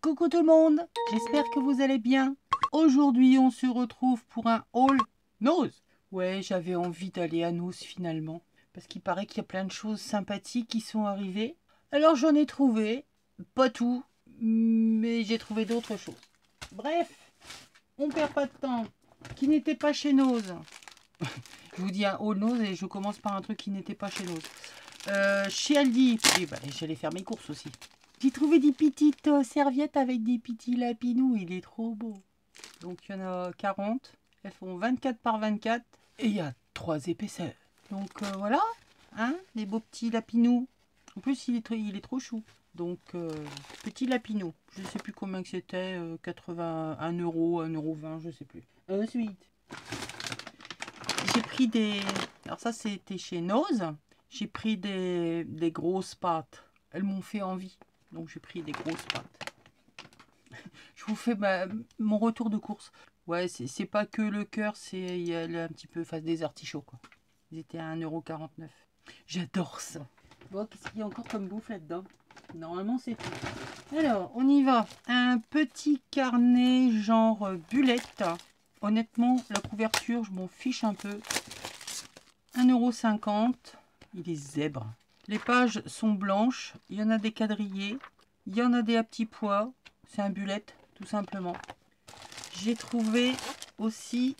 Coucou tout le monde, j'espère que vous allez bien. Aujourd'hui, on se retrouve pour un haul Nose. Ouais, j'avais envie d'aller à Nose finalement, parce qu'il paraît qu'il y a plein de choses sympathiques qui sont arrivées. Alors j'en ai trouvé, pas tout, mais j'ai trouvé d'autres choses. Bref, on perd pas de temps. Qui n'était pas chez Nose. Je vous dis un haul Nose et je commence par un truc qui n'était pas chez Nose. Chez Aldi, oui, bah, j'allais faire mes courses aussi. J'ai trouvé des petites serviettes avec des petits lapinous, il est trop beau. Donc il y en a 40, elles font 24 par 24 et il y a 3 épaisseurs. Donc voilà, hein, les beaux petits lapinous. En plus il est trop chou. Donc petit lapinou, je ne sais plus combien que c'était, 81 euros, 1,20 €, je sais plus. Ensuite, j'ai pris des... Alors ça c'était chez Nose. J'ai pris des grosses pâtes. Elles m'ont fait envie. Donc j'ai pris des grosses pâtes. Je vous fais mon retour de course. Ouais, c'est pas que le cœur, c'est il y a un petit peu face des artichauts quoi. Ils étaient à 1,49 €. J'adore ça. Bon, qu'est-ce qu'il y a encore comme bouffe là-dedans? Normalement c'est tout. Alors, on y va. Un petit carnet genre bullette. Honnêtement, la couverture, je m'en fiche un peu. 1,50 €. Il est zèbre. Les pages sont blanches. Il y en a des quadrillés. Il y en a des à petits pois. C'est un bullette, tout simplement. J'ai trouvé aussi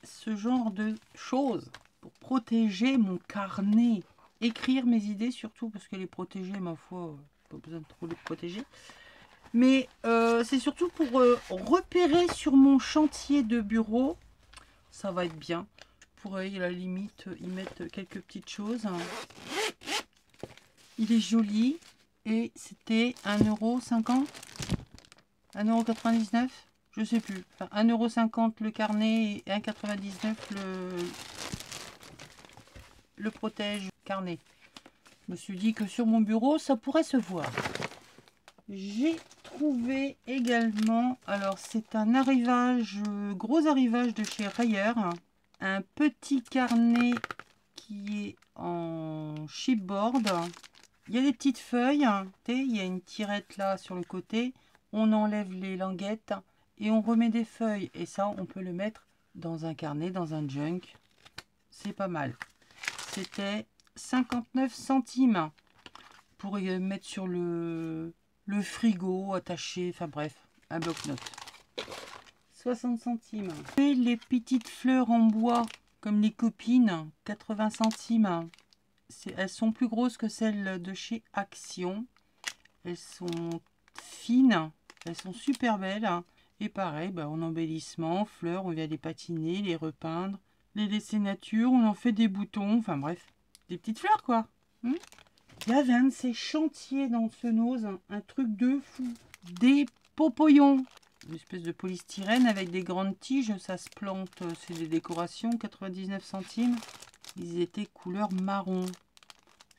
ce genre de choses pour protéger mon carnet. Écrire mes idées surtout, parce que les protéger, ma foi, pas besoin de trop les protéger. Mais c'est surtout pour repérer sur mon chantier de bureau. Ça va être bien. Je pourrais à la limite y mettre quelques petites choses. Il est joli. Et c'était 1,50 €, 1,99 €, je sais plus. Enfin, 1,50 € le carnet et 1,99 € le protège carnet. Je me suis dit que sur mon bureau, ça pourrait se voir. J'ai trouvé également, alors c'est un arrivage, gros arrivage de chez Rayer, un petit carnet qui est en chipboard. Il y a des petites feuilles, il y a une tirette là sur le côté, on enlève les languettes et on remet des feuilles. Et ça, on peut le mettre dans un carnet, dans un junk. C'est pas mal. C'était 59 centimes pour y mettre sur le frigo, attaché, enfin bref, un bloc-notes. 60 centimes. Et les petites fleurs en bois, comme les copines, 80 centimes. Elles sont plus grosses que celles de chez Action. Elles sont fines. Elles sont super belles. Et pareil, en embellissement, fleurs, on vient les patiner, les repeindre, les laisser nature, on en fait des boutons. Enfin bref, des petites fleurs quoi. Il y avait un de ces chantiers dans ce Nose, un truc de fou. Des popoyons. Une espèce de polystyrène avec des grandes tiges. Ça se plante, c'est des décorations, 99 centimes. Ils étaient couleur marron.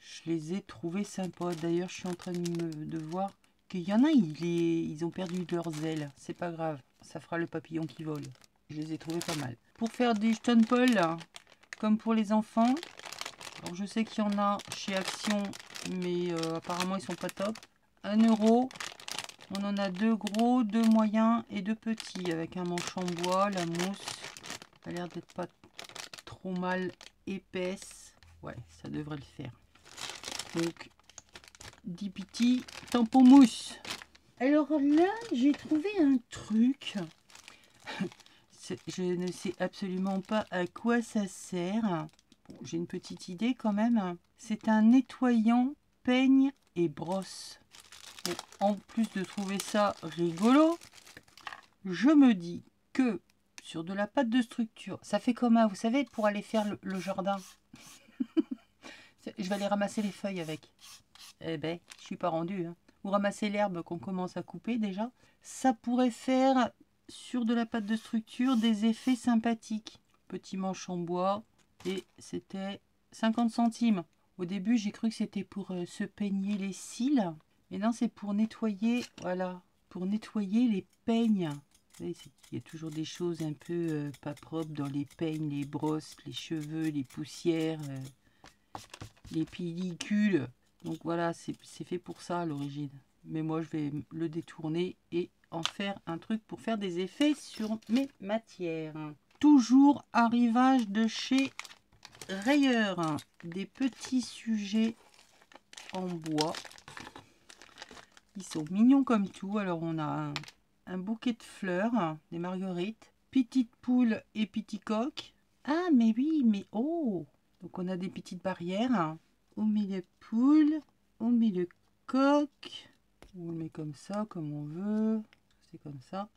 Je les ai trouvés sympas. D'ailleurs, je suis en train de voir qu'il y en a, ils ont perdu leurs ailes. C'est pas grave. Ça fera le papillon qui vole. Je les ai trouvés pas mal. Pour faire des stonepolles, comme pour les enfants. Alors, je sais qu'il y en a chez Action, mais apparemment, ils sont pas top. 1 €. On en a 2 gros, 2 moyens et 2 petits. Avec un manche en bois, la mousse. Ça a l'air d'être pas trop mal épaisse. Ouais, ça devrait le faire. Donc, 10 petits tampons mousse. Alors là, j'ai trouvé un truc. Je ne sais absolument pas à quoi ça sert. Bon, j'ai une petite idée quand même. C'est un nettoyant peigne et brosse. Et en plus de trouver ça rigolo, je me dis que sur de la pâte de structure, ça fait comme vous savez, pour aller faire le jardin. Je vais aller ramasser les feuilles avec. Eh ben, je suis pas rendue. Ou ramasser l'herbe qu'on commence à couper déjà. Ça pourrait faire sur de la pâte de structure des effets sympathiques. Petit manche en bois et c'était 50 centimes. Au début, j'ai cru que c'était pour se peigner les cils. Mais non, c'est pour nettoyer, voilà, pour nettoyer les peignes. Vous savez, il y a toujours des choses un peu pas propres dans les peignes, les brosses, les cheveux, les poussières, les pellicules. Donc voilà, c'est fait pour ça à l'origine. Mais moi, je vais le détourner et en faire un truc pour faire des effets sur mes matières. Toujours arrivage de chez Rayeur. Des petits sujets en bois. Ils sont mignons comme tout. Alors, on a un bouquet de fleurs, des marguerites, petite poule et petit coq. Ah, mais oui, mais oh! Donc, on a des petites barrières. On met les poules, on met le coq. On le met comme ça, comme on veut. C'est comme ça.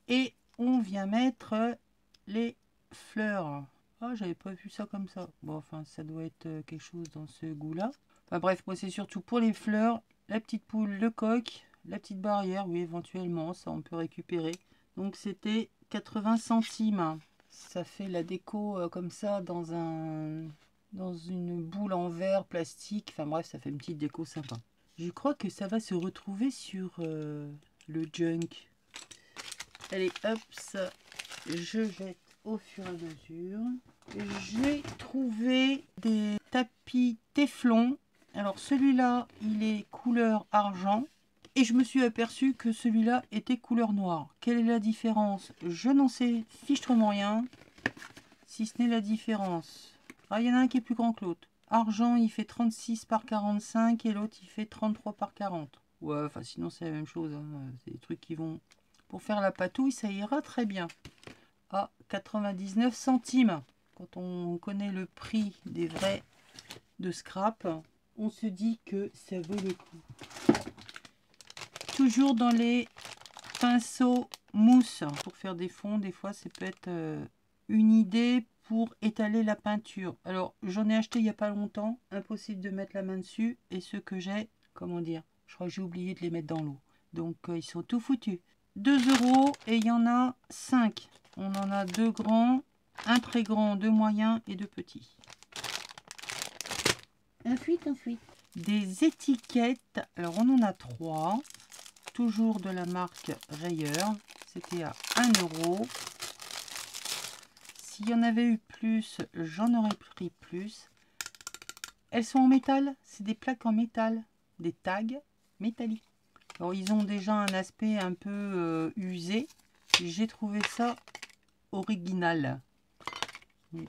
Et on vient mettre les fleurs. Ah, j'avais pas vu ça comme ça. Bon, enfin, ça doit être quelque chose dans ce goût-là. Enfin, bref, moi, c'est surtout pour les fleurs, la petite poule, le coq, la petite barrière. Oui, éventuellement, ça, on peut récupérer. Donc, c'était 80 centimes. Ça fait la déco comme ça dans une boule en verre, plastique. Enfin, bref, ça fait une petite déco sympa. Je crois que ça va se retrouver sur le junk. Allez, hop, ça, je jette au fur et à mesure. J'ai trouvé des tapis téflon. Alors, celui-là, il est couleur argent. Et je me suis aperçu que celui-là était couleur noire. Quelle est la différence? Je n'en sais fichtrement rien. Si ce n'est la différence. Ah, il y en a un qui est plus grand que l'autre. Argent, il fait 36 par 45 et l'autre, il fait 33 par 40. Ouais, enfin, sinon, c'est la même chose. Hein. C'est des trucs qui vont... Pour faire la patouille, ça ira très bien. À 99 centimes. Quand on connaît le prix des vrais de scrap, on se dit que ça vaut le coup. Toujours dans les pinceaux mousse. Pour faire des fonds, des fois, ça peut être une idée pour étaler la peinture. Alors, j'en ai acheté il n'y a pas longtemps. Impossible de mettre la main dessus. Et ceux que j'ai, comment dire, je crois que j'ai oublié de les mettre dans l'eau. Donc, ils sont tout foutus. 2 € et il y en a 5. On en a 2 grands, un très grand, 2 moyens et 2 petits. Un fuite. Des étiquettes. Alors, on en a 3. Toujours de la marque Rayeur. C'était à 1 €. S'il y en avait eu plus, j'en aurais pris plus. Elles sont en métal. C'est des plaques en métal. Des tags métalliques. Alors, ils ont déjà un aspect un peu usé. J'ai trouvé ça original. Mais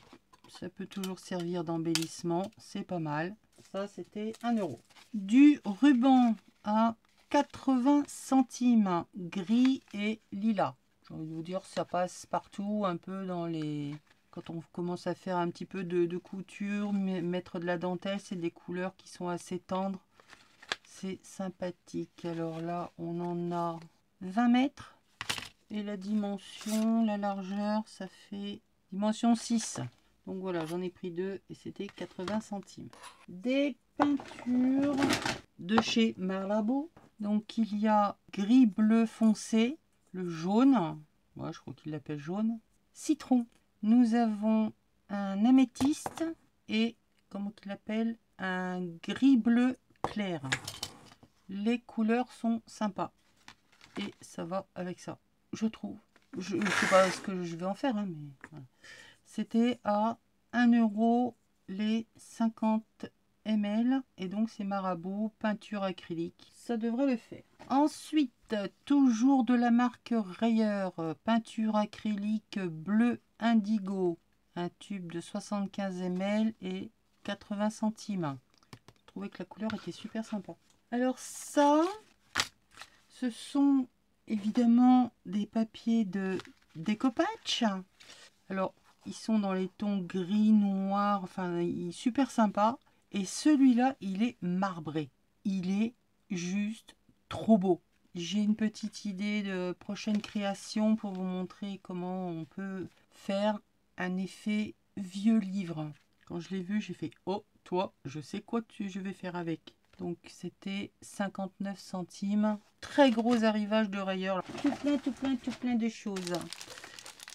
ça peut toujours servir d'embellissement. C'est pas mal. Ça, c'était 1 €. Du ruban à 80 centimes. Gris et lilas. J'ai envie de vous dire, ça passe partout. Un peu dans les... Quand on commence à faire un petit peu de couture, mettre de la dentelle, c'est des couleurs qui sont assez tendres. C'est sympathique. Alors là, on en a 20 mètres. Et la dimension, la largeur, ça fait dimension 6. Donc voilà, j'en ai pris 2 et c'était 80 centimes. Des peintures de chez Malabo. Donc il y a gris bleu foncé, le jaune. Moi, je crois qu'il l'appelle jaune. Citron. Nous avons un améthyste et, comment il l'appelle, un gris bleu clair. Les couleurs sont sympas. Et ça va avec ça, je trouve. Je ne sais pas ce que je vais en faire, hein, mais voilà. C'était à 1 € les 50 ml. Et donc, c'est Marabout, peinture acrylique. Ça devrait le faire. Ensuite, toujours de la marque Rayeur, peinture acrylique bleu indigo. Un tube de 75 ml et 80 centimes. Je trouvais que la couleur était super sympa. Alors ça, ce sont évidemment des papiers de découpage. Alors, ils sont dans les tons gris, noir, enfin, il est super sympa. Et celui-là, il est marbré. Il est juste trop beau. J'ai une petite idée de prochaine création pour vous montrer comment on peut faire un effet vieux livre. Quand je l'ai vu, j'ai fait « Oh, toi, je sais quoi je vais faire avec ». Donc c'était 59 centimes. Très gros arrivage de Rayeur. Tout plein de choses.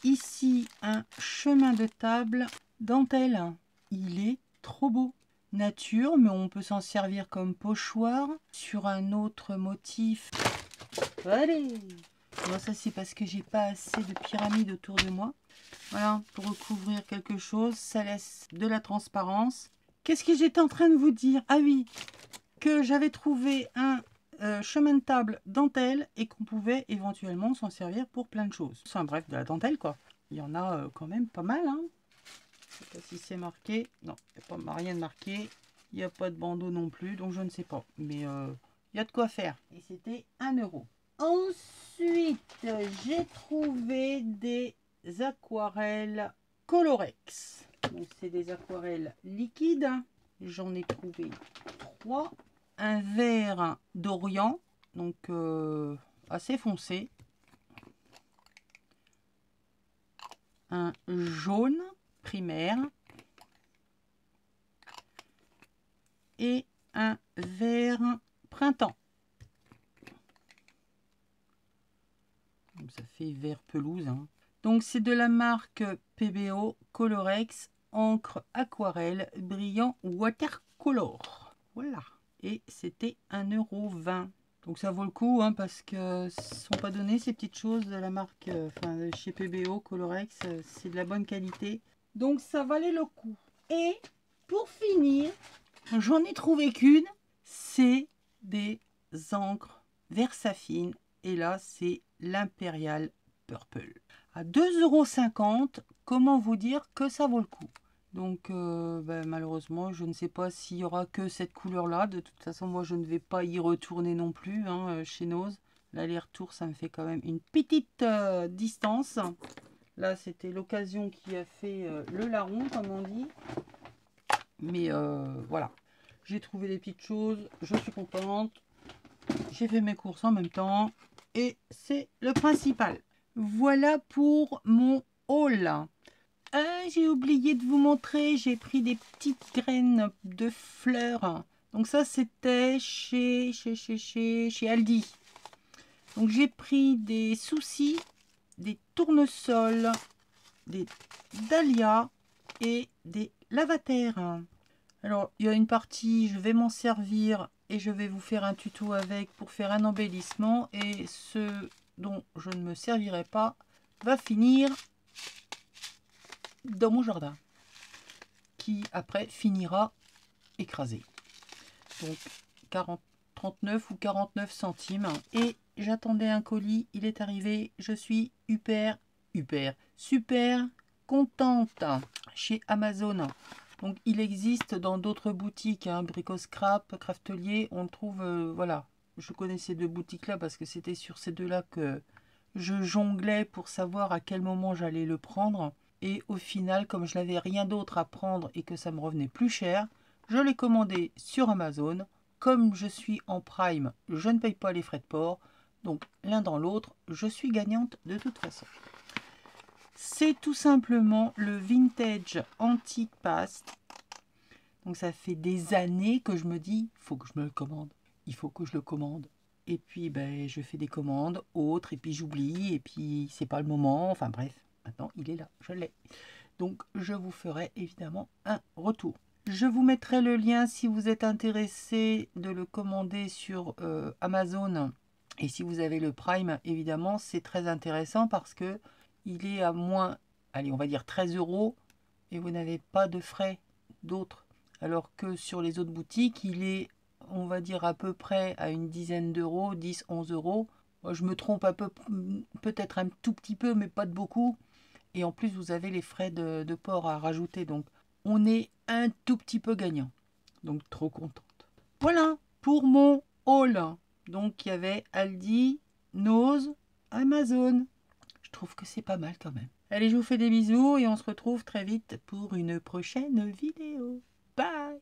Ici, un chemin de table dentelle. Il est trop beau. Nature, mais on peut s'en servir comme pochoir. Sur un autre motif. Allez! Bon, ça c'est parce que j'ai pas assez de pyramides autour de moi. Voilà, pour recouvrir quelque chose, ça laisse de la transparence. Qu'est-ce que j'étais en train de vous dire? Ah oui, que j'avais trouvé un chemin de table dentelle et qu'on pouvait éventuellement s'en servir pour plein de choses. Enfin bref, de la dentelle quoi. Il y en a quand même pas mal. Hein. Je sais pas si c'est marqué. Non, il n'y a pas rien de marqué. Il n'y a pas de bandeau non plus, donc je ne sais pas. Mais il y a de quoi faire. Et c'était 1 €. Ensuite, j'ai trouvé des aquarelles Colorex. Donc c'est des aquarelles liquides. J'en ai trouvé 3. Un vert d'Orient, donc assez foncé. Un jaune primaire. Et un vert printemps. Donc ça fait vert pelouse. Hein. Donc c'est de la marque PBO Colorex encre aquarelle brillant watercolor. Voilà. Et c'était 1,20 €. Donc ça vaut le coup hein, parce que ne sont pas donnés ces petites choses de la marque chez PBO Colorex. C'est de la bonne qualité. Donc ça valait le coup. Et pour finir, j'en ai trouvé qu'une. C'est des encres Versafine. Et là, c'est l'Imperial Purple. À 2,50 €, comment vous dire que ça vaut le coup? Donc, malheureusement, je ne sais pas s'il y aura que cette couleur-là. De toute façon, moi, je ne vais pas y retourner non plus hein, chez Nose. L'aller-retour, ça me fait quand même une petite distance. Là, c'était l'occasion qui a fait le larron, comme on dit. Mais voilà. J'ai trouvé des petites choses. Je suis contente. J'ai fait mes courses en même temps. Et c'est le principal. Voilà pour mon haul. J'ai oublié de vous montrer, j'ai pris des petites graines de fleurs. Donc ça c'était chez Aldi. Donc j'ai pris des soucis, des tournesols, des dahlias et des lavataires. Alors il y a une partie, je vais m'en servir et je vais vous faire un tuto avec pour faire un embellissement. Et ce dont je ne me servirai pas va finir dans mon jardin qui après finira écrasé. Donc 39 ou 49 centimes et j'attendais un colis, il est arrivé, je suis super contente chez Amazon. Donc il existe dans d'autres boutiques, hein, Brico Scrap, Craftelier, on le trouve, voilà. Je connais ces deux boutiques là parce que c'était sur ces deux là que je jonglais pour savoir à quel moment j'allais le prendre. Et au final, comme je n'avais rien d'autre à prendre et que ça me revenait plus cher, je l'ai commandé sur Amazon. Comme je suis en Prime, je ne paye pas les frais de port. Donc l'un dans l'autre, je suis gagnante de toute façon. C'est tout simplement le Vintage Antique Past. Donc ça fait des années que je me dis, il faut que je me le commande. Il faut que je le commande. Et puis je fais des commandes autres et puis j'oublie et puis c'est pas le moment. Enfin bref. Maintenant, il est là, je l'ai. Donc, je vous ferai évidemment un retour. Je vous mettrai le lien si vous êtes intéressé de le commander sur Amazon. Et si vous avez le Prime, évidemment, c'est très intéressant parce que il est à moins, allez, on va dire 13 € et vous n'avez pas de frais d'autres. Alors que sur les autres boutiques, il est, on va dire, à peu près à une dizaine d'euros, 10, 11 €. Moi, je me trompe un peu, peut-être un tout petit peu, mais pas de beaucoup. Et en plus, vous avez les frais de port à rajouter. Donc, on est un tout petit peu gagnant. Donc, trop contente. Voilà pour mon haul. Donc, il y avait Aldi, Nose, Amazon. Je trouve que c'est pas mal quand même. Allez, je vous fais des bisous et on se retrouve très vite pour une prochaine vidéo. Bye!